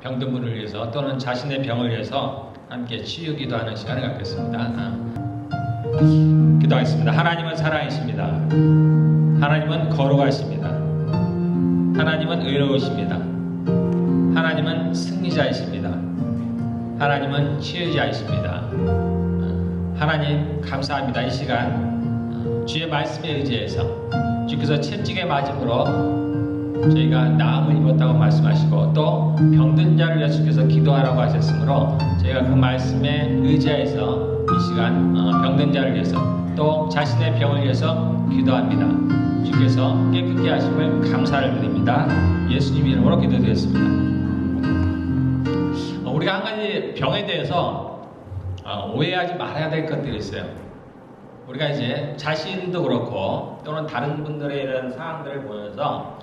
병든 분을 위해서 또는 자신의 병을 위해서 함께 치유 기도하는 시간을 갖겠습니다. 기도하겠습니다. 하나님은 살아계십니다. 하나님은 거룩하십니다. 하나님은 의로우십니다. 하나님은 승리자이십니다. 하나님은 치유자이십니다. 하나님 감사합니다. 이 시간 주의 말씀에 의지해서 주께서 채찍에 맞음으로 저희가 나음을 입었다고 말씀하시고 또 병든 자를 위해서 주께서 기도하라고 하셨으므로 저희가 그 말씀에 의지해서 이 시간 병든 자를 위해서 또 자신의 병을 위해서 기도합니다. 주께서 깨끗게 하심을 감사를 드립니다. 예수님 이름으로 기도드렸습니다. 우리가 한 가지 병에 대해서 오해하지 말아야 될 것들이 있어요. 우리가 이제 자신도 그렇고 또는 다른 분들의 이런 상황들을 보면서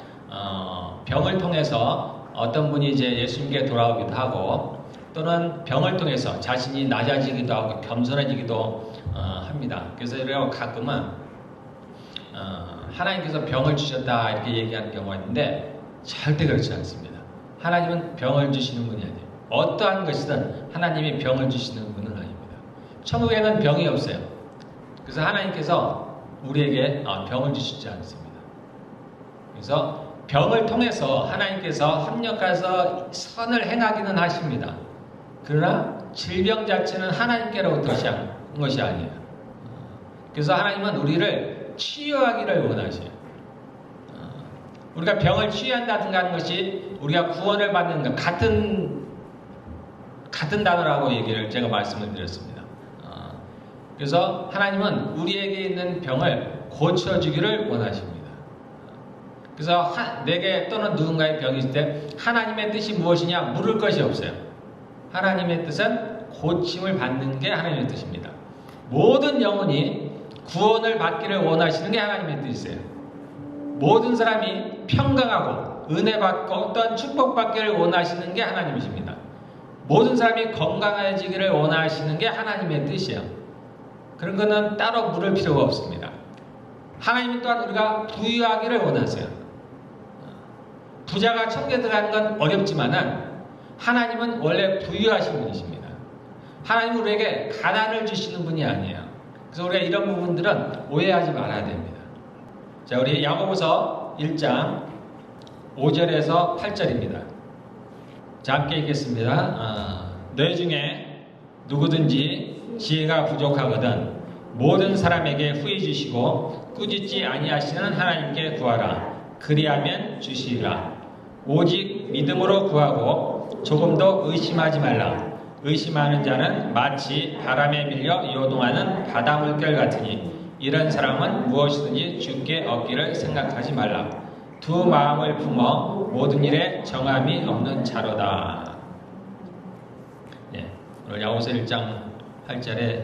병을 통해서 어떤 분이 이제 예수님께 돌아오기도 하고 또는 병을 통해서 자신이 낮아지기도 하고 겸손해지기도 합니다. 그래서 우리가 가끔은 하나님께서 병을 주셨다 이렇게 얘기하는 경우가 있는데 절대 그렇지 않습니다. 하나님은 병을 주시는 분이 아니에요. 어떠한 것이든 하나님이 병을 주시는 분은 아닙니다. 천국에는 병이 없어요. 그래서 하나님께서 우리에게 병을 주시지 않습니다. 그래서 병을 통해서 하나님께서 합력해서 선을 행하기는 하십니다. 그러나 질병 자체는 하나님께로부터 온 것이 아니에요. 그래서 하나님은 우리를 치유하기를 원하셔요. 우리가 병을 치유한다든가 하는 것이 우리가 구원을 받는 것 같은 단어라고 얘기를 제가 말씀을 드렸습니다. 그래서 하나님은 우리에게 있는 병을 고쳐주기를 원하십니다. 그래서 내게 또는 누군가의 병이 있을 때 하나님의 뜻이 무엇이냐 물을 것이 없어요. 하나님의 뜻은 고침을 받는 게 하나님의 뜻입니다. 모든 영혼이 구원을 받기를 원하시는 게 하나님의 뜻이세요. 모든 사람이 평강하고 은혜 받고 어떤 축복 받기를 원하시는 게 하나님이십니다. 모든 사람이 건강해지기를 원하시는 게 하나님의 뜻이에요. 그런 거는 따로 물을 필요가 없습니다. 하나님은 또한 우리가 부유하기를 원하세요. 부자가 천국에 들어가는 건 어렵지만은 하나님은 원래 부유하신 분이십니다. 하나님은 우리에게 가난을 주시는 분이 아니에요. 그래서 우리가 이런 부분들은 오해하지 말아야 됩니다. 자, 우리 야고보서 1장 5절에서 8절입니다. 자, 함께 읽겠습니다. 너희 중에 누구든지 지혜가 부족하거든 모든 사람에게 후히 주시고 꾸짖지 아니하시는 하나님께 구하라. 그리하면 주시리라. 오직 믿음으로 구하고 조금도 의심하지 말라. 의심하는 자는 마치 바람에 밀려 요동하는 바다 물결 같으니 이런 사람은 무엇이든지 주께 얻기를 생각하지 말라. 두 마음을 품어 모든 일에 정함이 없는 자로다. 네, 오늘 야고보서 1장 8절의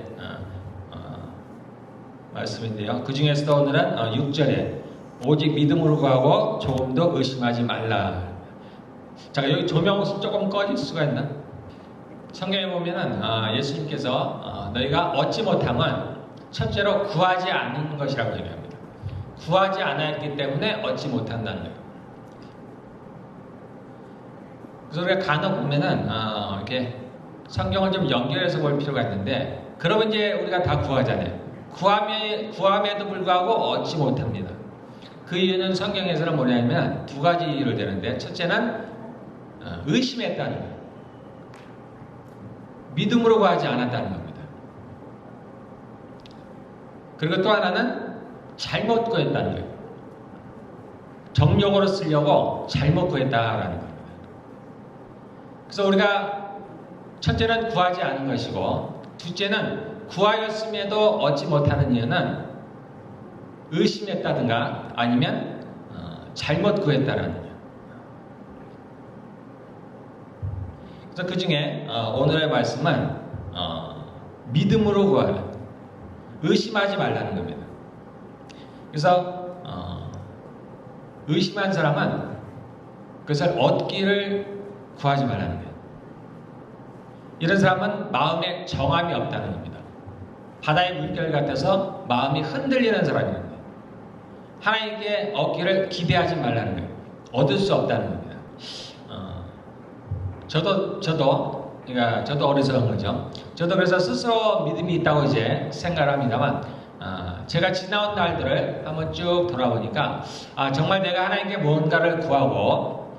말씀인데요. 그 중에서도 오늘은 6절에 오직 믿음으로 구하고 조금도 의심하지 말라. 자, 여기 조명 조금 꺼질 수가 있나? 성경에 보면은 예수님께서 너희가 얻지 못함은 첫째로 구하지 않는 것이라고 얘기합니다. 구하지 않았기 때문에 얻지 못한다는 거예요. 그래서 우리가 간혹 보면은 이렇게 성경을 좀 연결해서 볼 필요가 있는데 그러면 이제 우리가 다 구하잖아요. 구함에도 불구하고 얻지 못합니다. 그 이유는 성경에서는 뭐냐면 두 가지 이유를 대는데 첫째는 의심했다는 거예요. 믿음으로 구하지 않았다는 겁니다. 그리고 또 하나는 잘못 구했다는 거예요. 정욕으로 쓰려고 잘못 구했다라는 겁니다. 그래서 우리가 첫째는 구하지 않은 것이고 둘째는 구하였음에도 얻지 못하는 이유는 의심했다든가 아니면 잘못 구했다라는 거예요. 그래서 그 중에 오늘의 말씀은 믿음으로 구하라. 의심하지 말라는 겁니다. 그래서 의심한 사람은 그것을 얻기를 구하지 말라는 거예요. 이런 사람은 마음에 정함이 없다는 겁니다. 바다의 물결 같아서 마음이 흔들리는 사람입니다. 하나님께 얻기를 기대하지 말라는 거예요. 얻을 수 없다는 겁니다. 그러니까 저도 어리석은 거죠. 저도 그래서 스스로 믿음이 있다고 이제 생각을 합니다만, 제가 지나온 날들을 한번 쭉 돌아보니까, 정말 내가 하나님께 뭔가를 구하고,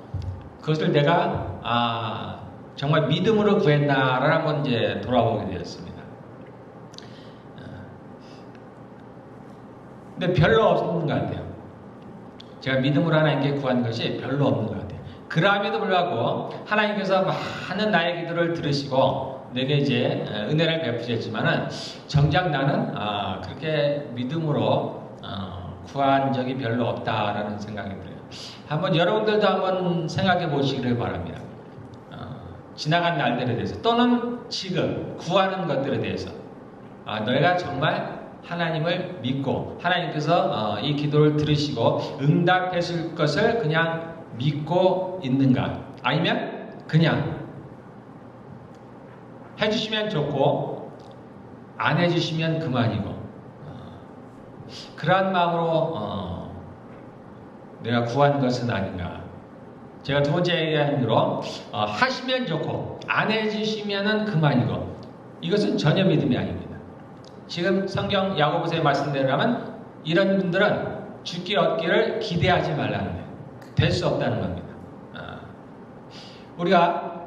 그것을 내가, 정말 믿음으로 구했나를 한번 이제 돌아보게 되었습니다. 근데 별로 없는 것 같아요. 제가 믿음으로 하나님께 구한 것이 별로 없는 것 같아요. 그럼에도 불구하고 하나님께서 많은 나의 기도를 들으시고 내게 이제 은혜를 베푸셨지만은 정작 나는 그렇게 믿음으로 구한 적이 별로 없다라는 생각이 들어요. 한번 여러분들도 한번 생각해 보시기를 바랍니다. 지나간 날들에 대해서 또는 지금 구하는 것들에 대해서 너희가 정말 하나님을 믿고 하나님께서 이 기도를 들으시고 응답하실 것을 그냥 믿고 있는가? 아니면 그냥 해주시면 좋고 안 해주시면 그만이고 그러한 마음으로 내가 구한 것은 아닌가? 제가 두 번째 얘기하는 대로 하시면 좋고 안 해주시면 그만이고 이것은 전혀 믿음이 아닙니다. 지금 성경 야고보서의 말씀대로라면 이런 분들은 죽기 얻기를 기대하지 말라는 거예요. 될 수 없다는 겁니다. 우리가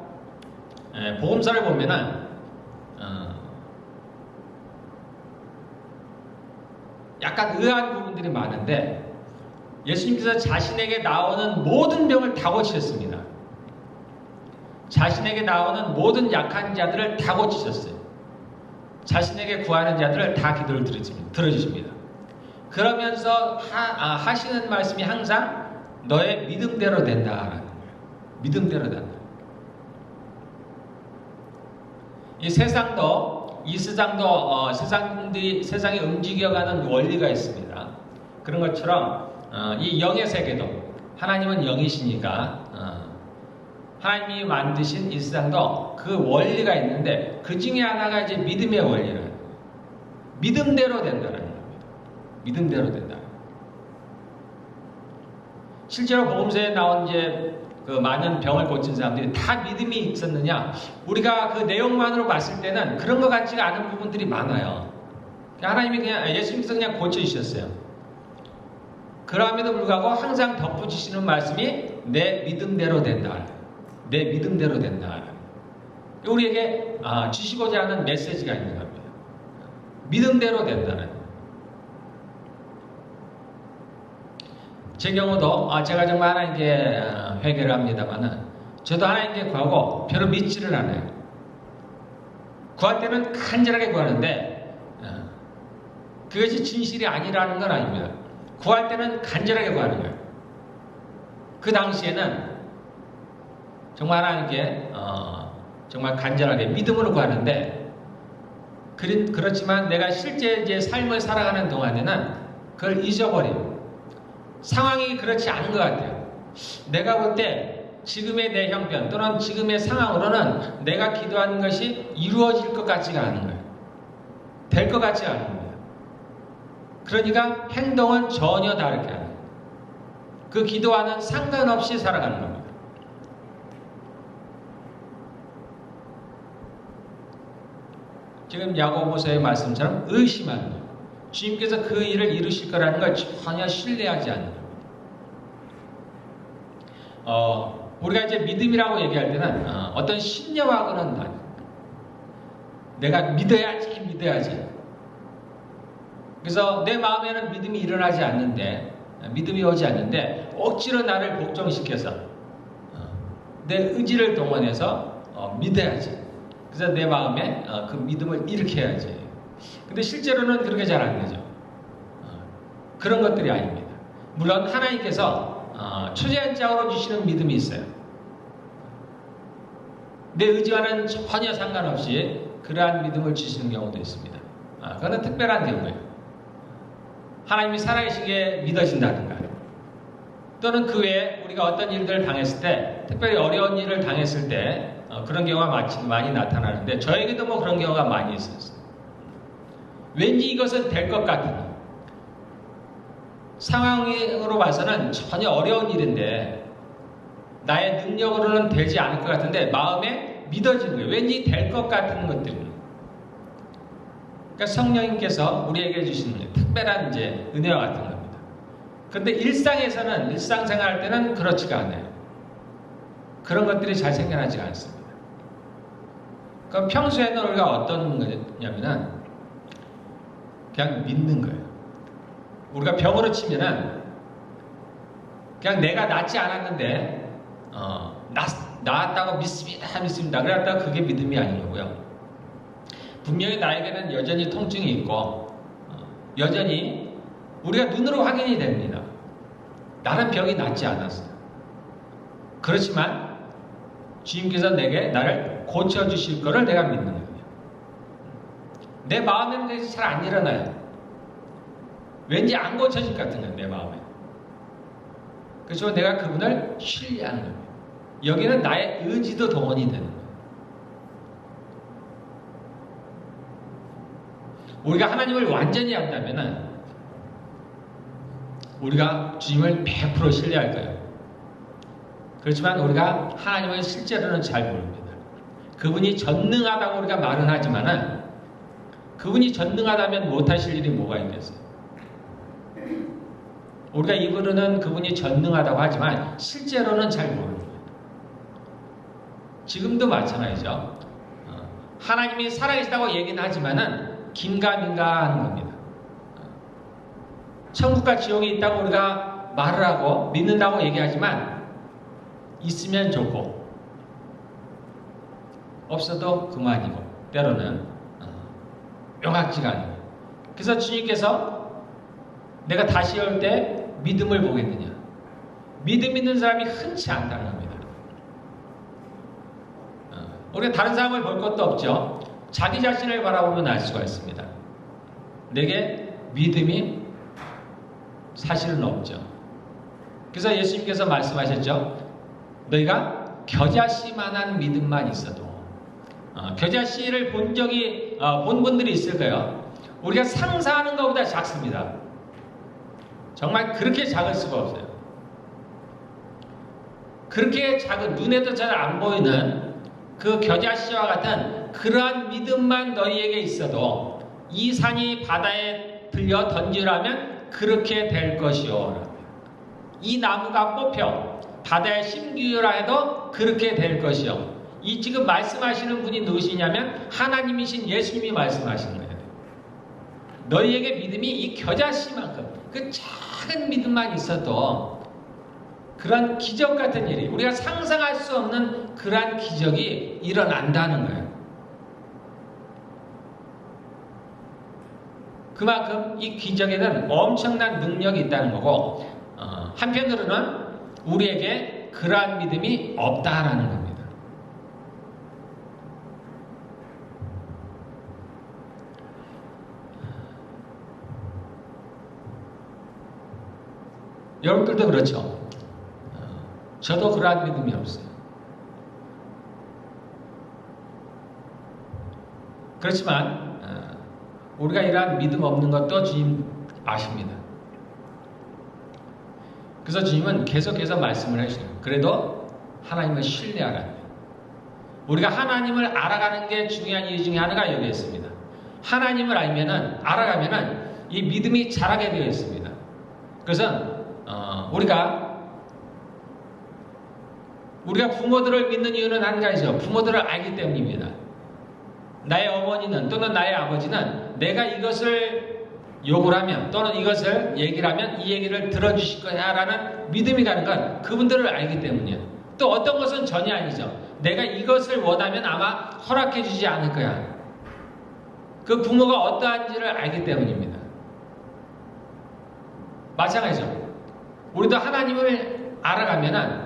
복음서를 보면은 약간 의아한 부분들이 많은데 예수님께서 자신에게 나오는 모든 병을 다 고치셨습니다. 자신에게 나오는 모든 약한 자들을 다 고치셨어요. 자신에게 구하는 자들을 다 기도를 들어주십니다. 그러면서 하시는 말씀이 항상 너의 믿음대로 된다라는 거예요. 믿음대로 된다. 이 세상도 세상이 움직여가는 원리가 있습니다. 그런 것처럼 이 영의 세계도 하나님은 영이시니까 하나님이 만드신 이 세상도 그 원리가 있는데 그 중에 하나가 이제 믿음의 원리라는 거예요. 믿음대로 된다는 겁니다. 믿음대로 된다. 실제로 복음서에 나온 이제 그 많은 병을 고친 사람들이 다 믿음이 있었느냐? 우리가 그 내용만으로 봤을 때는 그런 것 같지가 않은 부분들이 많아요. 하나님이 그냥 예수님께서 그냥 고쳐주셨어요. 그럼에도 불구하고 항상 덧붙이시는 말씀이 내 믿음대로 된다. 내 믿음대로 된다. 우리에게 주시고자 하는 메시지가 있는 겁니다. 믿음대로 된다는. 제 경우도 제가 정말 하나님께 회개를 합니다만은 저도 하나님께 구하고 별로 믿지를 않아요. 구할 때는 간절하게 구하는데 그것이 진실이 아니라는 건 아닙니다. 구할 때는 간절하게 구하는 거예요. 그 당시에는 정말 하나님께 정말 간절하게 믿음으로 구하는데 그렇지만 내가 실제 이제 삶을 살아가는 동안에는 그걸 잊어버려요. 상황이 그렇지 않은 것 같아요. 내가 볼 때 지금의 내 형편 또는 지금의 상황으로는 내가 기도하는 것이 이루어질 것 같지가 않은 거예요. 될 것 같지 않은 거예요. 그러니까 행동은 전혀 다르게 하는 거예요. 그 기도와는 상관없이 살아가는 겁니다. 지금 야고보서의 말씀처럼 의심하는 거예요. 주님께서 그 일을 이루실 거라는 걸 전혀 신뢰하지 않는 겁니다. 우리가 이제 믿음이라고 얘기할 때는 어떤 신념하고는 아니에요. 내가 믿어야지. 그래서 내 마음에는 믿음이 일어나지 않는데, 믿음이 오지 않는데 억지로 나를 복종시켜서 내 의지를 동원해서 믿어야지. 그래서 내 마음에 그 믿음을 일으켜야지. 근데 실제로는 그렇게 잘 안 되죠. 그런 것들이 아닙니다. 물론 하나님께서 초자연적으로 주시는 믿음이 있어요. 내 의지와는 전혀 상관없이 그러한 믿음을 주시는 경우도 있습니다. 그거는 특별한 경우예요. 하나님이 살아계시게 믿어진다든가 또는 그 외에 우리가 어떤 일들을 당했을 때 특별히 어려운 일을 당했을 때 그런 경우가 많이 나타나는데 저에게도 뭐 그런 경우가 많이 있었어요. 왠지 이것은 될 것 같은 상황으로 봐서는 전혀 어려운 일인데 나의 능력으로는 되지 않을 것 같은데 마음에 믿어지는 거예요. 왠지 될 것 같은 것들이. 그러니까 성령님께서 우리에게 주시는 특별한 이제 은혜와 같은 겁니다. 그런데 일상에서는, 일상생활 할 때는 그렇지가 않아요. 그런 것들이 잘 생겨나지가 않습니다. 그럼 평소에는 우리가 어떤 거냐면은 그냥 믿는 거예요. 우리가 병으로 치면은 그냥 내가 낫지 않았는데 나았다고 믿습니다. 그랬다가 그게 믿음이 아닌 거고요. 분명히 나에게는 여전히 통증이 있고 여전히 우리가 눈으로 확인이 됩니다. 나는 병이 낫지 않았어요. 그렇지만 주님께서 내게 나를 고쳐주실 거를 내가 믿는 거예요. 내 마음에는 그것이 잘 안 일어나요. 왠지 안 고쳐질 것 같은 거예요. 내 마음에. 그래서 내가 그분을 신뢰하는 거예요. 여기는 나의 의지도 동원이 되는 거예요. 우리가 하나님을 완전히 한다면은 우리가 주님을 100% 신뢰할 거예요. 그렇지만 우리가 하나님을 실제로는 잘 모릅니다. 그분이 전능하다고 우리가 말은 하지만은 그분이 전능하다면 못하실 일이 뭐가 있겠어요? 우리가 입으로는 그분이 전능하다고 하지만 실제로는 잘 모르는 거예요. 지금도 마찬가지죠. 하나님이 살아계시다고 얘기는 하지만은 긴가민가 하는 겁니다. 천국과 지옥이 있다고 우리가 말을 하고 믿는다고 얘기하지만 있으면 좋고 없어도 그만이고 때로는 명확지가 않아요. 그래서 주님께서 내가 다시 올 때 믿음을 보겠느냐. 믿음 있는 사람이 흔치 않다는 겁니다. 우리가 다른 사람을 볼 것도 없죠. 자기 자신을 바라보면 알 수가 있습니다. 내게 믿음이 사실은 없죠. 그래서 예수님께서 말씀하셨죠. 너희가 겨자씨만한 믿음만 있어도 겨자씨를 본 분들이 있을 거예요. 우리가 상상하는 것보다 작습니다. 정말 그렇게 작을 수가 없어요. 그렇게 작은 눈에도 잘 안 보이는 그 겨자씨와 같은 그러한 믿음만 너희에게 있어도 이 산이 바다에 들려 던지라면 그렇게 될 것이요. 이 나무가 뽑혀 바다에 심기라 해도 그렇게 될 것이요. 이 지금 말씀하시는 분이 누구시냐면 하나님이신 예수님이 말씀하시는 거예요. 너희에게 믿음이 이 겨자씨만큼 그 작은 믿음만 있어도 그런 기적 같은 일이 우리가 상상할 수 없는 그러한 기적이 일어난다는 거예요. 그만큼 이 기적에는 엄청난 능력이 있다는 거고 한편으로는 우리에게 그러한 믿음이 없다라는 겁니다. 여러분들도 그렇죠. 저도 그러한 믿음이 없어요. 그렇지만 우리가 이러한 믿음 없는 것도 주님 아십니다. 그래서 주님은 계속해서 말씀을 해주세요. 그래도 하나님을 신뢰하라. 우리가 하나님을 알아가는 게 중요한 이유 중에 하나가 여기에 있습니다. 하나님을 알아가면은 이 믿음이 자라게 되어 있습니다. 그래서 우리가 부모들을 믿는 이유는 한 가지죠. 부모들을 알기 때문입니다. 나의 어머니는 또는 나의 아버지는 내가 이것을 요구를 하면 또는 이것을 얘기를 하면 이 얘기를 들어주실 거야 라는 믿음이 가는 건 그분들을 알기 때문이에요. 또 어떤 것은 전혀 아니죠. 내가 이것을 원하면 아마 허락해 주지 않을 거야. 그 부모가 어떠한지를 알기 때문입니다. 마찬가지죠. 우리도 하나님을 알아가면은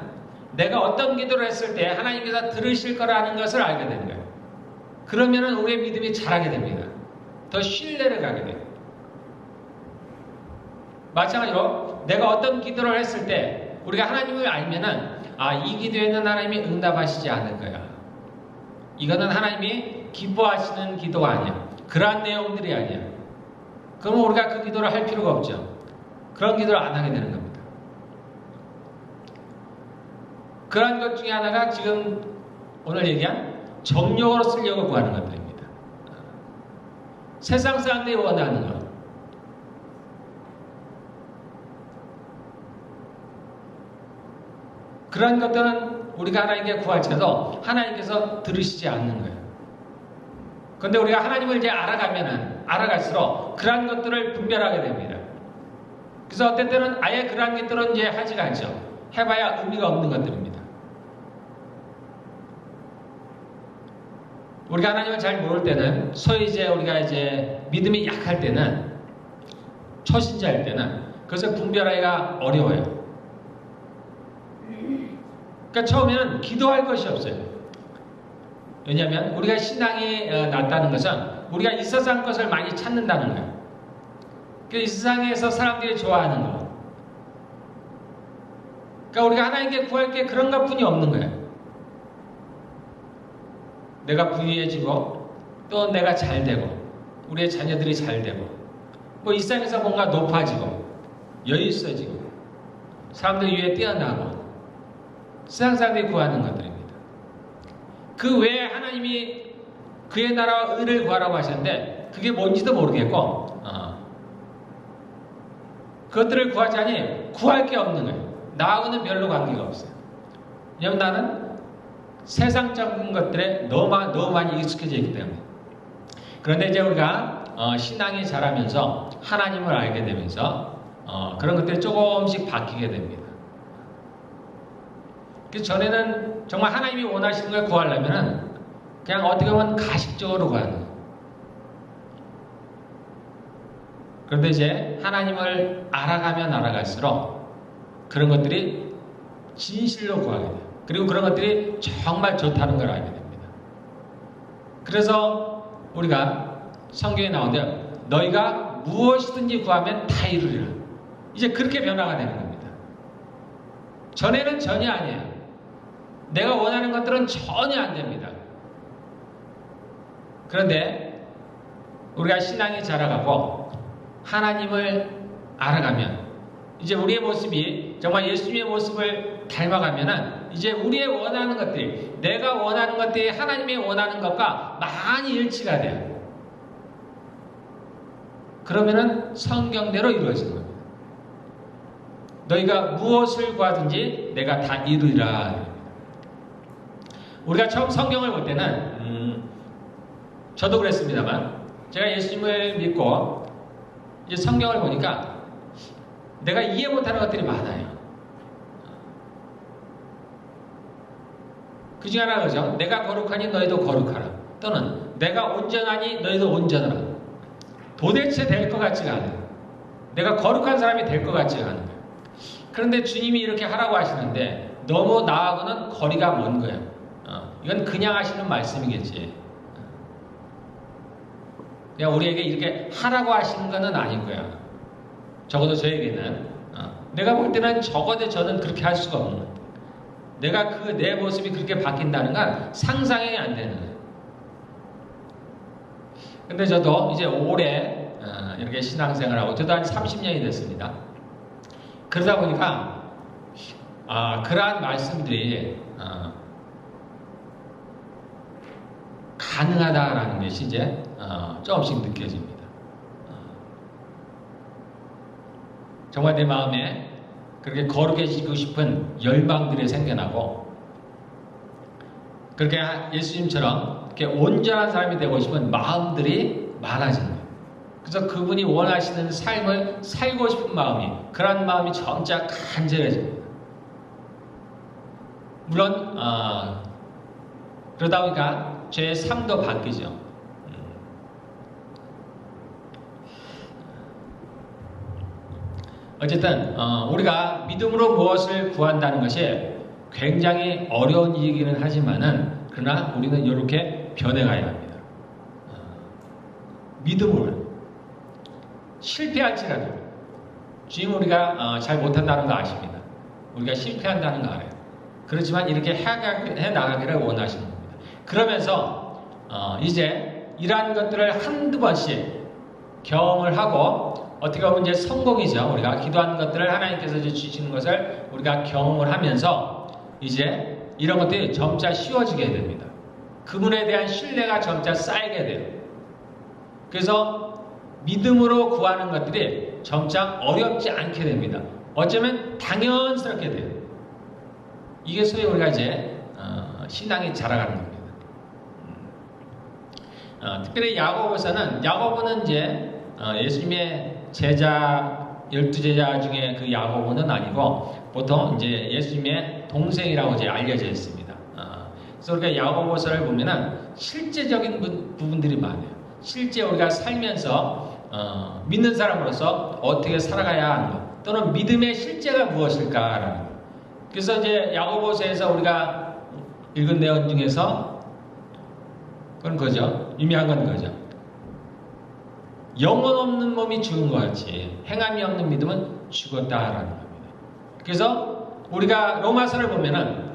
내가 어떤 기도를 했을 때 하나님께서 들으실 거라는 것을 알게 되는 거예요. 그러면은 우리의 믿음이 자라게 됩니다. 더 신뢰를 가게 돼요. 마찬가지로 내가 어떤 기도를 했을 때 우리가 하나님을 알면은 이 기도에는 하나님이 응답하시지 않을 거야. 이거는 하나님이 기뻐하시는 기도가 아니야. 그러한 내용들이 아니야. 그러면 우리가 그 기도를 할 필요가 없죠. 그런 기도를 안 하게 되는 겁니다. 그러한 것 중에 하나가 지금 오늘 얘기한 정욕으로 쓰려고 구하는 것들입니다. 세상 사람들이 원하는 것. 그런 것들은 우리가 하나님께 구할지라도 하나님께서 들으시지 않는 거예요. 그런데 우리가 하나님을 이제 알아갈수록 그러한 것들을 분별하게 됩니다. 그래서 어떤 때는 아예 그러한 것들은 이제 하지가 않죠. 해봐야 의미가 없는 것들입니다. 우리가 하나님을 잘 모를 때는, 소위 이제 우리가 이제 믿음이 약할 때는, 초신자일 때는 그것을 분별하기가 어려워요. 그러니까 처음에는 기도할 것이 없어요. 왜냐하면 우리가 신앙이 낮다는 것은 우리가 이 세상 것을 많이 찾는다는 거예요. 이 세상에서 사람들이 좋아하는 거. 그러니까 우리가 하나님께 구할 게 그런 것뿐이 없는 거예요. 내가 부유해지고 또 내가 잘 되고 우리의 자녀들이 잘 되고 뭐 이 세상에서 뭔가 높아지고 여유 있어지고 사람들 위에 뛰어나고 세상 사람들이 구하는 것들입니다. 그 외에 하나님이 그의 나라와 의를 구하라고 하셨는데 그게 뭔지도 모르겠고 그것들을 구하자니 구할 게 없는 거예요. 나하고는 별로 관계가 없어요. 왜냐하면 나는 세상적인 것들에 너무 많이 익숙해져 있기 때문에. 그런데 이제 우리가 신앙이 자라면서 하나님을 알게 되면서 그런 것들이 조금씩 바뀌게 됩니다. 그래서 전에는 정말 하나님이 원하시는 걸 구하려면 그냥 어떻게 보면 가식적으로 구하는 거예요. 그런데 이제 하나님을 알아가면 알아갈수록 그런 것들이 진실로 구하게 돼요. 그리고 그런 것들이 정말 좋다는 걸 알게 됩니다. 그래서 우리가 성경에 나오는데 너희가 무엇이든지 구하면 다 이루리라. 이제 그렇게 변화가 되는 겁니다. 전에는 전혀 아니에요. 내가 원하는 것들은 전혀 안 됩니다. 그런데 우리가 신앙이 자라가고 하나님을 알아가면 이제 우리의 모습이 정말 예수님의 모습을 닮아가면은 이제 우리의 원하는 것들이, 내가 원하는 것들이 하나님의 원하는 것과 많이 일치가 돼요. 그러면은 성경대로 이루어지는 겁니다. 너희가 무엇을 구하든지 내가 다 이루리라. 우리가 처음 성경을 볼 때는 저도 그랬습니다만 제가 예수님을 믿고 이제 성경을 보니까 내가 이해 못하는 것들이 많아요. 그 중에 하나가 그죠? 내가 거룩하니 너희도 거룩하라. 또는 내가 온전하니 너희도 온전하라. 도대체 될 것 같지가 않아요. 내가 거룩한 사람이 될 것 같지가 않은 거예요. 그런데 주님이 이렇게 하라고 하시는데 너무 나하고는 거리가 먼 거예요. 이건 그냥 하시는 말씀이겠지. 그냥 우리에게 이렇게 하라고 하시는 것은 아닌 거야. 적어도 저에게는 내가 볼 때는 적어도 저는 그렇게 할 수가 없는 거야. 내가 내 모습이 그렇게 바뀐다는 건 상상이 안 되는 거예요. 근데 저도 이제 오래 이렇게 신앙생활하고 저도 한 30년이 됐습니다. 그러다 보니까 그러한 말씀들이 가능하다라는 것이 이제 조금씩 느껴집니다. 정말 내 마음에 그렇게 거룩해지고 싶은 열망들이 생겨나고 그렇게 예수님처럼 이렇게 온전한 사람이 되고 싶은 마음들이 많아지는 거예요. 그래서 그분이 원하시는 삶을 살고 싶은 마음이, 그런 마음이 점차 간절해집니다. 물론 그러다 보니까 제 삶도 바뀌죠. 어쨌든 우리가 믿음으로 무엇을 구한다는 것이 굉장히 어려운 일이기는 하지만은 그러나 우리는 이렇게 변해가야 합니다. 믿음으로 실패할지라도 주님 우리가 잘 못한다는 거 아십니다. 우리가 실패한다는 거 알아요. 그렇지만 이렇게 해 나가기를 원하시는 겁니다. 그러면서 이제 이러한 것들을 한두 번씩 경험을 하고 어떻게 보면 이제 성공이죠. 우리가 기도한 것들을 하나님께서 이제 주시는 것을 우리가 경험을 하면서 이제 이런 것들이 점차 쉬워지게 됩니다. 그분에 대한 신뢰가 점차 쌓이게 돼요. 그래서 믿음으로 구하는 것들이 점차 어렵지 않게 됩니다. 어쩌면 당연스럽게 돼요. 이게 소위 우리가 이제 신앙이 자라가는 겁니다. 특별히 야고보는 이제 예수님의 제자 12제자 중에 그 야고보는 아니고 보통 이제 예수님의 동생이라고 이제 알려져 있습니다. 그래서 우리가 야고보서를 보면은 실제적인 부분들이 많아요. 실제 우리가 살면서 믿는 사람으로서 어떻게 살아가야 하는 것, 또는 믿음의 실제가 무엇일까라는 것. 그래서 이제 야고보서에서 우리가 읽은 내용 중에서 그건 거죠. 유명한 건 거죠. 영혼 없는 몸이 죽은 것 같이 행함이 없는 믿음은 죽었다라는 겁니다. 그래서 우리가 로마서를 보면은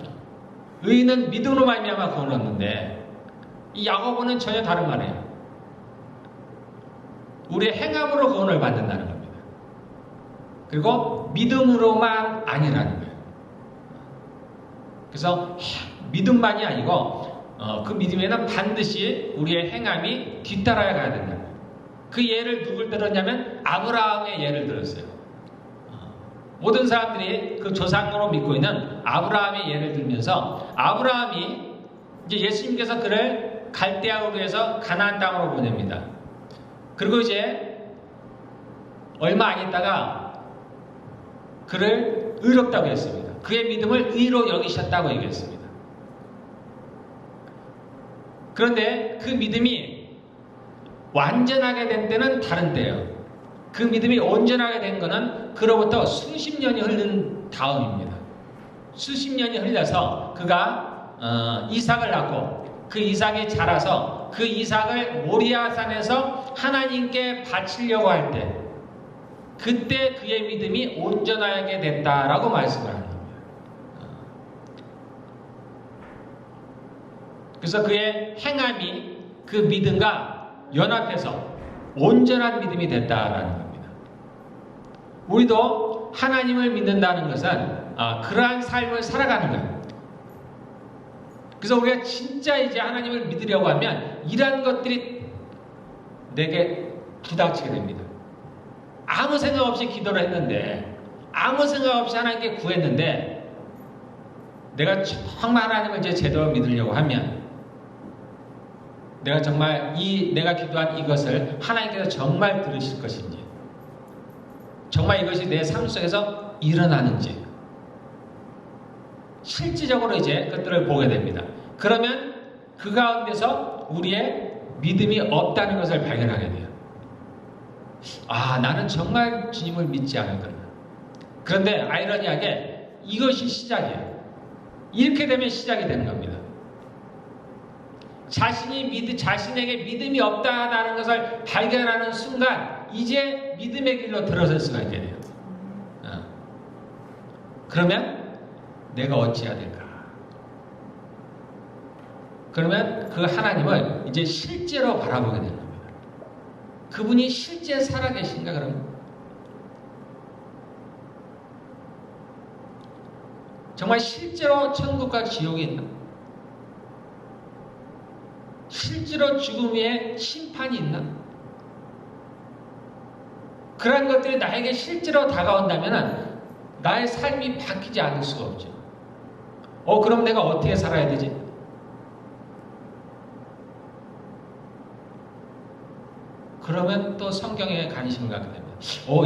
의인은 믿음으로 말미암아 구원을 얻는데 이 야고보는 전혀 다른 말이에요. 우리의 행함으로 구원을 받는다는 겁니다. 그리고 믿음으로만 아니라는 거예요. 그래서 믿음만이 아니고 그 믿음에는 반드시 우리의 행함이 뒤따라야 가야 된다. 그 예를 누굴 들었냐면 아브라함의 예를 들었어요. 모든 사람들이 그 조상으로 믿고 있는 아브라함의 예를 들면서 아브라함이 이제 예수님께서 그를 갈대아우로 해서 가나안 땅으로 보냅니다. 그리고 이제 얼마 안 있다가 그를 의롭다고 했습니다. 그의 믿음을 의로 여기셨다고 얘기했습니다. 그런데 그 믿음이 완전하게 된 때는 다른 때예요. 그 믿음이 온전하게 된 것은 그로부터 수십 년이 흐른 다음입니다. 수십 년이 흘러서 그가 이삭을 낳고 그 이삭이 자라서 그 이삭을 모리아산에서 하나님께 바치려고 할 때 그때 그의 믿음이 온전하게 됐다라고 말씀을 하는 겁니다. 그래서 그의 행함이 그 믿음과 연합해서 온전한 믿음이 됐다라는 겁니다. 우리도 하나님을 믿는다는 것은 그러한 삶을 살아가는 거예요. 그래서 우리가 진짜 이제 하나님을 믿으려고 하면 이러한 것들이 내게 부닥치게 됩니다. 아무 생각 없이 기도를 했는데, 아무 생각 없이 하나님께 구했는데, 내가 정말 하나님을 이제 제대로 믿으려고 하면, 내가 정말 내가 기도한 이것을 하나님께서 정말 들으실 것인지, 정말 이것이 내 삶 속에서 일어나는지, 실질적으로 이제 그것들을 보게 됩니다. 그러면 그 가운데서 우리의 믿음이 없다는 것을 발견하게 돼요. 나는 정말 주님을 믿지 않았구나. 그런데 아이러니하게 이것이 시작이에요. 이렇게 되면 시작이 되는 겁니다. 자신에게 믿음이 없다는 것을 발견하는 순간 이제 믿음의 길로 들어설 수가 있게 돼요. 그러면 내가 어찌해야 될까? 그러면 그 하나님을 이제 실제로 바라보게 되는 겁니다. 그분이 실제 살아계신가 그러면? 정말 실제로 천국과 지옥이 있나? 실제로 죽음 위에 심판이 있나? 그런 것들이 나에게 실제로 다가온다면 나의 삶이 바뀌지 않을 수가 없죠. 그럼 내가 어떻게 살아야 되지? 그러면 또 성경에 관심을 갖게 됩니다.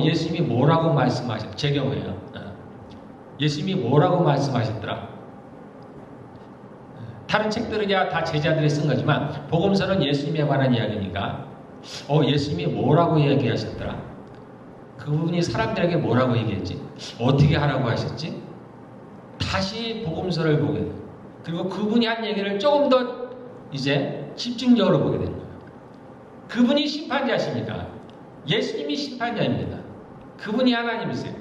예수님이 뭐라고 말씀하셨? 제 경우에요. 예수님이 뭐라고 말씀하셨더라? 다른 책들이야 다 제자들이 쓴 거지만 복음서는 예수님에 관한 이야기니까 예수님이 뭐라고 얘기하셨더라? 그분이 사람들에게 뭐라고 얘기했지? 어떻게 하라고 하셨지? 다시 복음서를 보게 돼요. 그리고 그분이 한 얘기를 조금 더 이제 집중적으로 보게 되는 거예요. 그분이 심판자십니까? 예수님이 심판자입니다. 그분이 하나님이세요.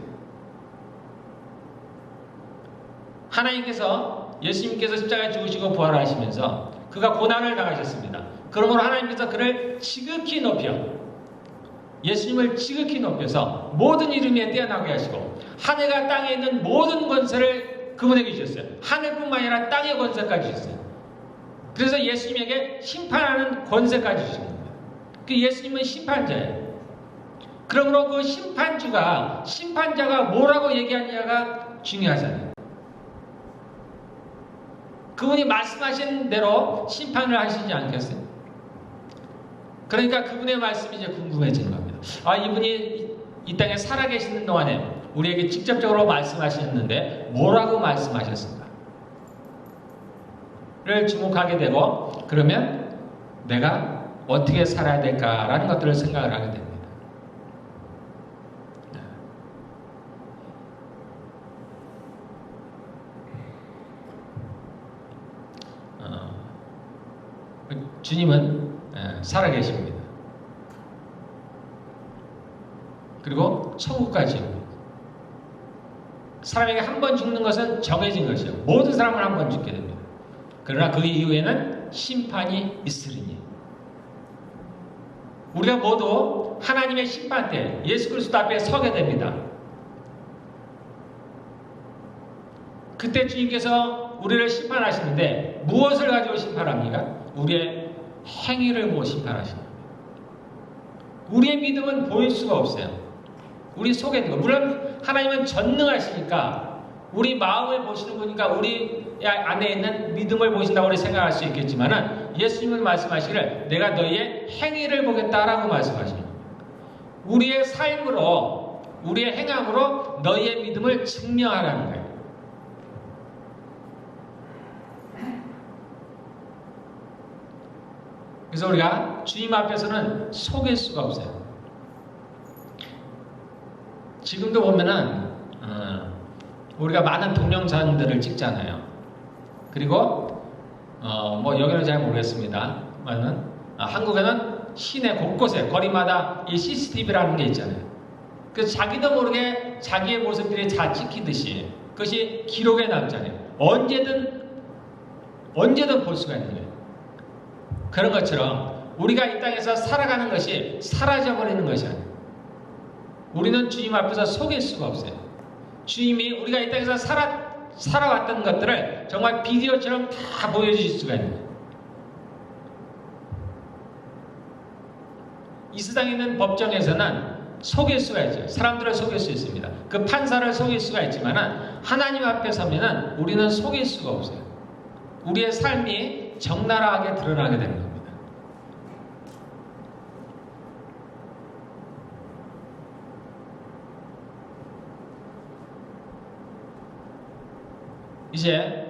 하나님께서 예수님께서 십자가에 죽으시고 부활하시면서 그가 고난을 당하셨습니다. 그러므로 하나님께서 그를 지극히 높여 예수님을 지극히 높여서 모든 이름 위에 뛰어나게 하시고 하늘과 땅에 있는 모든 권세를 그분에게 주셨어요. 하늘뿐만 아니라 땅의 권세까지 주셨어요. 그래서 예수님에게 심판하는 권세까지 주신 겁니다. 그 예수님은 심판자예요. 그러므로 그 심판자가 뭐라고 얘기하느냐가 중요하잖아요. 그분이 말씀하신 대로 심판을 하시지 않겠어요? 그러니까 그분의 말씀이 이제 궁금해지는 겁니다. 이분이 이 땅에 살아계시는 동안에 우리에게 직접적으로 말씀하셨는데 뭐라고 말씀하셨을까? 를 주목하게 되고, 그러면 내가 어떻게 살아야 될까라는 것들을 생각을 하게 됩니다. 주님은 살아계십니다. 그리고 천국까지 옵니다. 사람에게 한 번 죽는 것은 정해진 것이요. 모든 사람은 한 번 죽게 됩니다. 그러나 그 이후에는 심판이 있으리니. 우리가 모두 하나님의 심판 때 예수 그리스도 앞에 서게 됩니다. 그때 주님께서 우리를 심판하시는데 무엇을 가지고 심판합니까? 우리의 행위를 보고 심판하십니다. 우리의 믿음은 보일 수가 없어요. 우리 속에 있는 거. 물론 하나님은 전능하시니까 우리 마음을 보시는 분이니까 우리 안에 있는 믿음을 보신다고 우리 생각할 수 있겠지만 예수님은 말씀하시기를 내가 너희의 행위를 보겠다라고 말씀하십니다. 우리의 삶으로 우리의 행함으로 너희의 믿음을 증명하라는 거예요. 그래서 우리가 주님 앞에서는 속일 수가 없어요. 지금도 보면은 우리가 많은 동영상들을 찍잖아요. 그리고 뭐 여기는 잘 모르겠습니다만은 한국에는 시내 곳곳에 거리마다 이 CCTV라는 게 있잖아요. 그래서 자기도 모르게 자기의 모습들이 다 찍히듯이 그것이 기록에 남잖아요. 언제든 볼 수가 있는 거예요. 그런 것처럼 우리가 이 땅에서 살아가는 것이 사라져버리는 것이 아니에요. 우리는 주님 앞에서 속일 수가 없어요. 주님이 우리가 이 땅에서 살아왔던 것들을 정말 비디오처럼 다 보여주실 수가 있는 거예요. 이 세상에 있는 법정에서는 속일 수가 있죠. 사람들을 속일 수 있습니다. 그 판사를 속일 수가 있지만 하나님 앞에 서면은 우리는 속일 수가 없어요. 우리의 삶이 적나라하게 드러나게 되는 겁니다.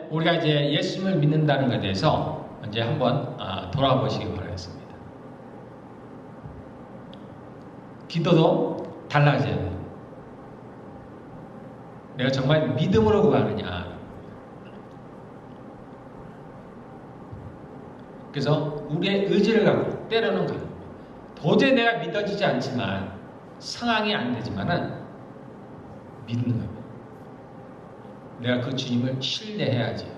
우리가 이제 예수님을 믿는다는 것에 대해서 이제 한번 돌아보시기 바라겠습니다. 기도도 달라져야 돼요. 내가 정말 믿음으로 구하느냐. 그래서 우리의 의지를 갖고 때로는 가요. 도저히 내가 믿어지지 않지만 상황이 안 되지만은 믿는 겁니다. 내가 그 주님을 신뢰해야지.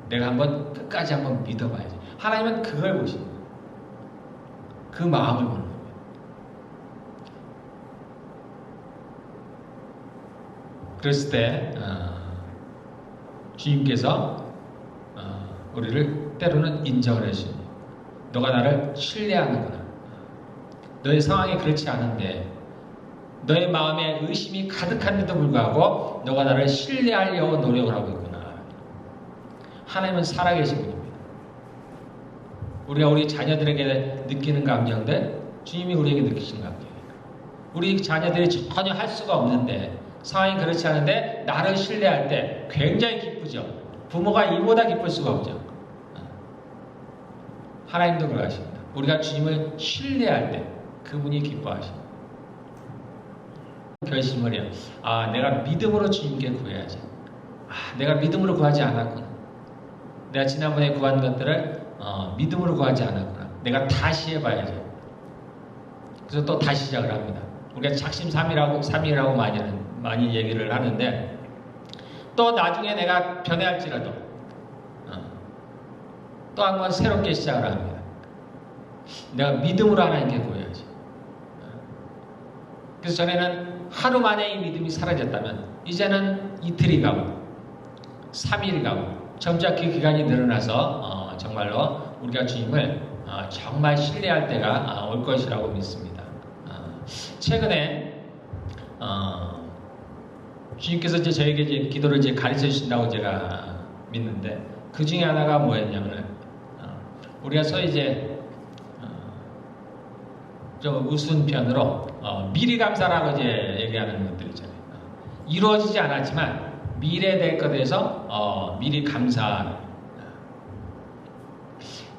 내가 끝까지 한번 믿어봐야지. 하나님은 그걸 보십니다. 그 마음을 보는 겁니다. 그랬을 때 주님께서 우리를 때로는 인정을 해주십니다. 너가 나를 신뢰하는구나. 너의 상황이 그렇지 않은데 너의 마음에 의심이 가득한데도 불구하고 너가 나를 신뢰하려고 노력을 하고 있구나. 하나님은 살아계신 분입니다. 우리가 우리 자녀들에게 느끼는 감정들 주님이 우리에게 느끼시는 감정이에요. 우리 자녀들이 전혀 할 수가 없는데 상황이 그렇지 않은데 나를 신뢰할 때 굉장히 기쁘죠. 부모가 이보다 기쁠 수가 없죠. 하나님도 그러하십니다. 우리가 주님을 신뢰할 때 그분이 기뻐하십니다. 결심을 해요. 내가 믿음으로 주님께 구해야지. 내가 믿음으로 구하지 않았구나. 내가 지난번에 구한 것들을 믿음으로 구하지 않았구나. 내가 다시 해봐야지. 그래서 또 다시 시작을 합니다. 우리가 작심삼일하고 많이 얘기를 하는데 또 나중에 내가 변해할지라도 또 한 번 새롭게 시작을 합니다. 내가 믿음으로 하나님께 구해야지. 그래서 전에는 하루 만에 이 믿음이 사라졌다면 이제는 이틀이 가고 3일 가고 점차 그 기간이 늘어나서 정말로 우리가 주님을 정말 신뢰할 때가 올 것이라고 믿습니다. 최근에 주님께서 이제 저에게 이제 기도를 이제 가르쳐 주신다고 제가 믿는데 그 중에 하나가 뭐였냐면 우리가 소위 이제 좀 우스운 편으로 미리 감사라고 이제 얘기하는 것들 있잖아요. 이루어지지 않았지만 미래에 될 것에 대해서 미리 감사.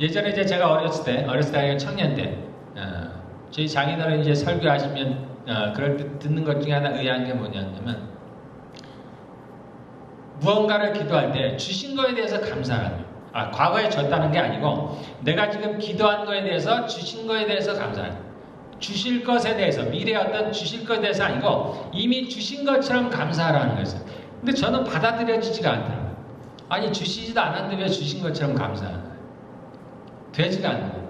예전에 이제 제가 어렸을 때 청년 때 저희 장인어른 이제 설교하시면 그럴 때 듣는 것 중에 하나 의아한 게 뭐냐면 무언가를 기도할 때 주신 거에 대해서 감사하는. 과거에 줬다는 게 아니고 내가 지금 기도한 거에 대해서 주신 거에 대해서 감사하는. 주실 것에 대해서 미래에 어떤 주실 것에 대해서 아니고 이미 주신 것처럼 감사하라는 거였어요. 근데 저는 받아들여지지가 않더라고요. 아니 주시지도 않았는데 왜 주신 것처럼 감사하는 거예요? 되지가 않는 거예요.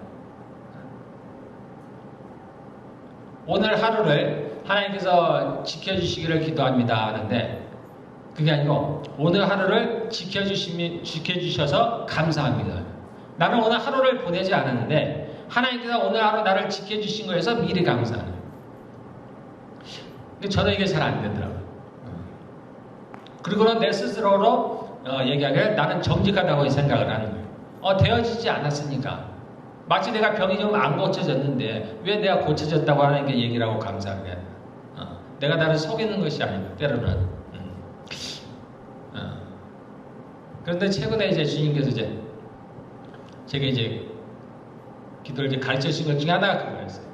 오늘 하루를 하나님께서 지켜주시기를 기도합니다 하는데 그게 아니고 오늘 하루를 지켜주셔서 감사합니다. 나는 오늘 하루를 보내지 않았는데 하나님께서 오늘 하루 나를 지켜주신 거에서 미리 감사하는 거예요. 근데 저는 이게 잘 안 되더라고요. 그리고는 내 스스로로 얘기하기를 나는 정직하다고 생각을 하는 거예요. 되어지지 않았으니까. 마치 내가 병이 좀 안 고쳐졌는데 왜 내가 고쳐졌다고 하는 게 얘기를 하고 감사를 해야 돼. 내가 나를 속이는 것이 아니고 때로는. 그런데 최근에 이제 주님께서 이제 제가 이제 기도를 이제 가르쳐 주신 것 중에 하나가 그거였어요.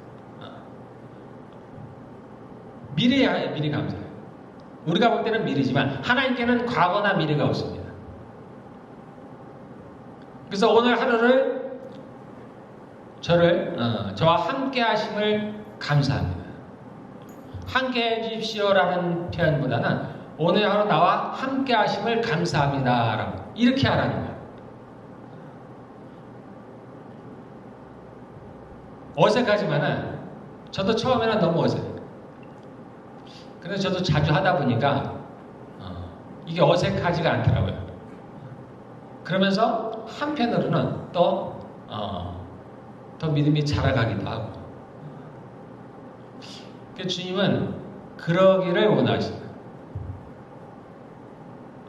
미리 감사해요. 우리가 볼 때는 미리지만 하나님께는 과거나 미래가 없습니다. 그래서 오늘 하루를 저와 함께 하심을 감사합니다. 함께 해 주십시오라는 표현보다는 오늘 하루 나와 함께 하심을 감사합니다라고 이렇게 하라는 거예요. 어색하지만은 저도 처음에는 너무 어색해요. 그래서 저도 자주 하다 보니까 이게 어색하지가 않더라고요. 그러면서 한편으로는 또 더 믿음이 자라가기도 하고. 주님은 그러기를 원하십니다.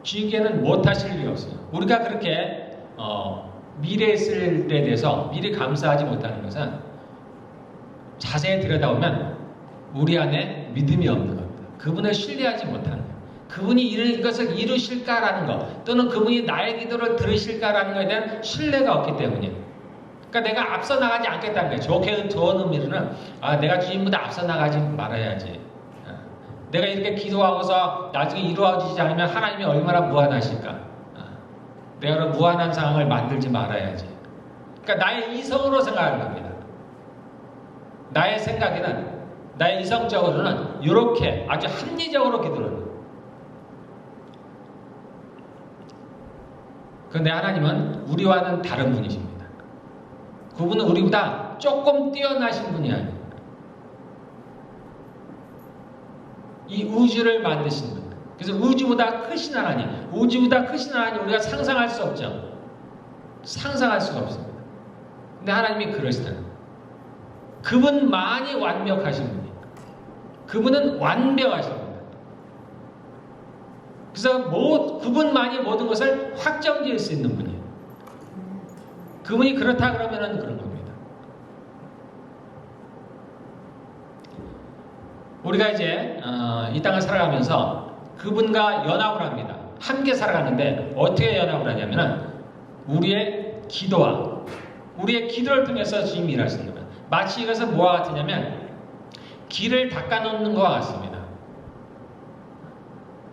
주님께는 못하실 일이 없어요. 우리가 그렇게 미래에 쓸 때에 대해서 미리 감사하지 못하는 것은 자세히 들여다보면 우리 안에 믿음이 없는 겁니다. 그분을 신뢰하지 못하는 거예요. 그분이 이것을 이루실까라는 것 또는 그분이 나의 기도를 들으실까라는 것에 대한 신뢰가 없기 때문이에요. 그러니까 내가 앞서 나가지 않겠다는 거예요. 좋은 의미로는 내가 주님보다 앞서 나가지 말아야지. 내가 이렇게 기도하고서 나중에 이루어지지 않으면 하나님이 얼마나 무한하실까. 내가 그런 무한한 상황을 만들지 말아야지. 그러니까 나의 이성으로 생각하는 겁니다. 나의 생각에는 나의 이성적으로는 이렇게 아주 합리적으로 기도를 해요. 그런데 하나님은 우리와는 다른 분이십니다. 그분은 우리보다 조금 뛰어나신 분이 아니에요. 이 우주를 만드신 분. 그래서 우주보다 크신 하나님, 우주보다 크신 하나님 우리가 상상할 수 없죠. 상상할 수가 없습니다. 근데 하나님이 그러시다는 거예요. 그분만이 완벽하신 분이에요. 그분은 완벽하십니다. 그래서 그분만이 모든 것을 확정지을 수 있는 분이에요. 그분이 그렇다 그러면은 그런 겁니다. 우리가 이제 이 땅을 살아가면서 그분과 연합을 합니다. 함께 살아가는데 어떻게 연합을 하냐면은 우리의 기도를 통해서 주님이 일하시는 겁니다. 마치 이것은 뭐와 같으냐면 길을 닦아놓는 것과 같습니다.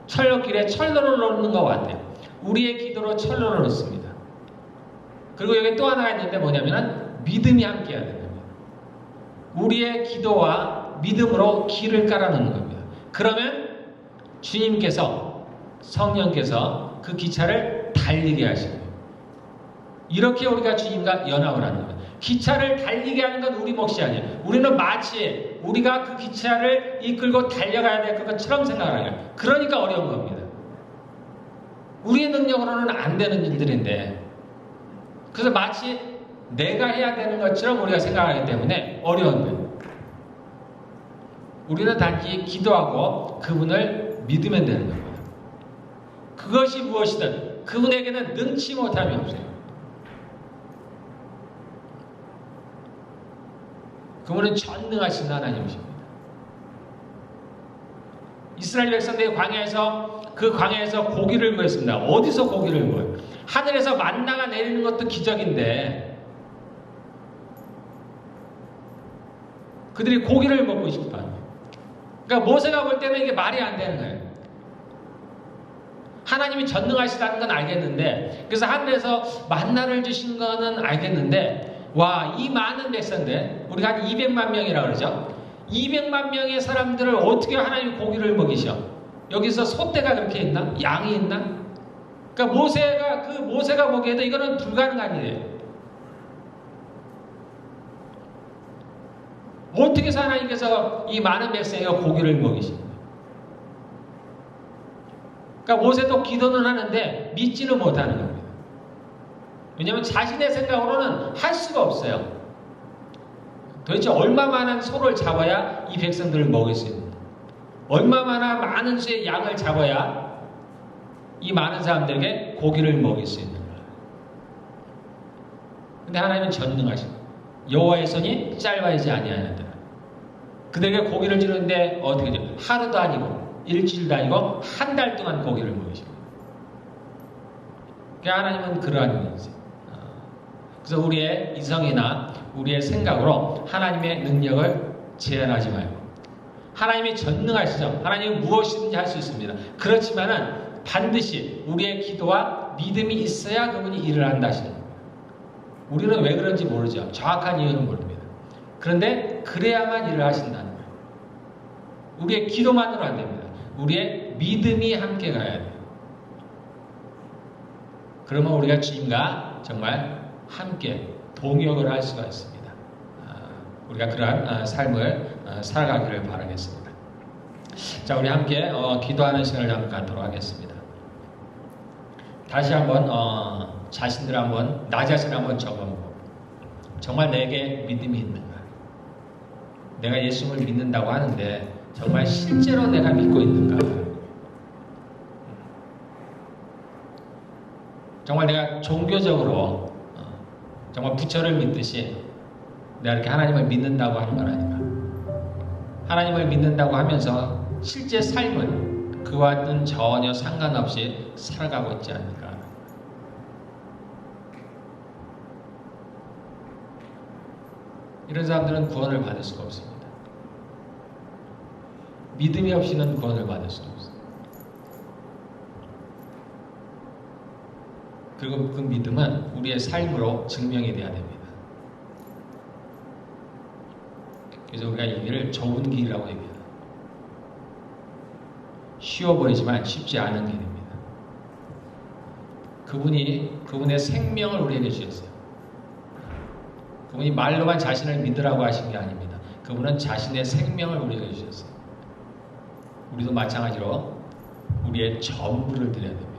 철로길에 철로를 놓는 것과 같아요. 우리의 기도로 철로를 놓습니다. 그리고 여기 또 하나가 있는데 뭐냐면은 믿음이 함께 해야 됩니다. 우리의 기도와 믿음으로 길을 깔아놓는 겁니다. 그러면 주님께서 성령께서 그 기차를 달리게 하십니다. 이렇게 우리가 주님과 연합을 하는 겁니다. 기차를 달리게 하는 건 우리 몫이 아니에요. 우리는 마치 우리가 그 기차를 이끌고 달려가야 될 것처럼 생각을 해요. 그러니까 어려운 겁니다. 우리의 능력으로는 안 되는 일들인데, 그래서 마치 내가 해야 되는 것처럼 우리가 생각하기 때문에 어려운 거예요. 우리는 단지 기도하고 그분을 믿으면 되는 겁니다. 그것이 무엇이든 그분에게는 능치 못함이 없어요. 그분은 전능하신 하나님이십니다. 이스라엘 백성들이 그 광야에서 고기를 구했습니다. 어디서 고기를 구해요? 하늘에서 만나가 내리는 것도 기적인데 그들이 고기를 먹고 싶어요. 그러니까 모세가 볼 때는 이게 말이 안 되는 거예요. 하나님이 전능하시다는 건 알겠는데, 그래서 하늘에서 만나를 주신 거는 알겠는데, 와, 이 많은 백성들, 우리가 한 200만 명이라고 그러죠. 200만 명의 사람들을 어떻게 하나님이 고기를 먹이셔? 여기서 소떼가 그렇게 있나? 양이 있나? 그러니까 모세가 보기에도 이거는 불가능한 일이에요. 어떻게 해서 하나님께서 이 많은 백성에게 고기를 먹이십니까? 그러니까 모세도 기도는 하는데 믿지는 못하는 겁니다. 왜냐하면 자신의 생각으로는 할 수가 없어요. 도대체 얼마만한 소를 잡아야 이 백성들을 먹일 수 있는가? 얼마나 많은 수의 양을 잡아야 이 많은 사람들에게 고기를 먹일 수 있는가? 근데 하나님은 전능하시고 여호와의 손이 짧아지지 아니하였더라. 그들에게 고기를 주는데 어떻게 되죠? 하루도 아니고 일주일도 아니고 한 달 동안 고기를 먹이십니다. 그러니까 하나님은 그러한 분이세요. 그래서 우리의 이성이나 우리의 생각으로 하나님의 능력을 제한하지 말고, 하나님이 전능하시죠. 하나님은 무엇이든지 할 수 있습니다. 그렇지만은 반드시 우리의 기도와 믿음이 있어야 그분이 일을 한다 하시는 겁니다. 우리는 왜 그런지 모르죠. 정확한 이유는 모릅니다. 그런데 그래야만 일을 하신다는 거예요. 우리의 기도만으로 안 됩니다. 우리의 믿음이 함께 가야 돼요. 그러면 우리가 주님과 정말 함께 동역을 할 수가 있습니다. 우리가 그러한 삶을 살아가기를 바라겠습니다. 자, 우리 함께 기도하는 시간을 잠깐 갖도록 하겠습니다. 다시 한번 자신들 한번, 나 자신을 한번 적어보고, 정말 내게 믿음이 있는가? 내가 예수님을 믿는다고 하는데 정말 실제로 내가 믿고 있는가? 정말 내가 종교적으로 정말 부처를 믿듯이 내가 이렇게 하나님을 믿는다고 하는 건 아닌가? 하나님을 믿는다고 하면서 실제 삶은 그와는 전혀 상관없이 살아가고 있지 않을까? 이런 사람들은 구원을 받을 수가 없습니다. 믿음이 없이는 구원을 받을 수가 없습니다. 그리고 그 믿음은 우리의 삶으로 증명이 돼야 됩니다. 그래서 우리가 이 길을 좁은 길이라고 얘기해요. 쉬워 보이지만 쉽지 않은 길입니다. 그분의 생명을 우리에게 주셨어요. 그분이 말로만 자신을 믿으라고 하신 게 아닙니다. 그분은 자신의 생명을 우리에게 주셨어요. 우리도 마찬가지로 우리의 전부를 드려야 됩니다.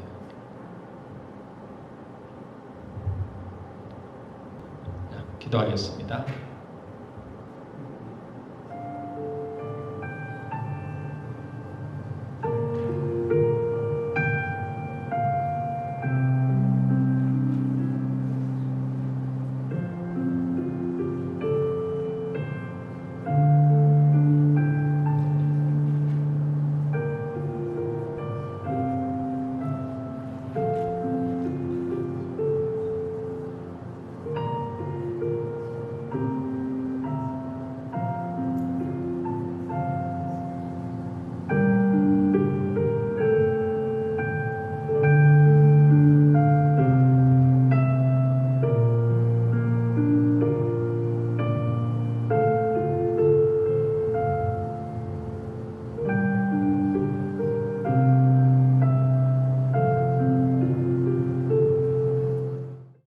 기도하겠습니다.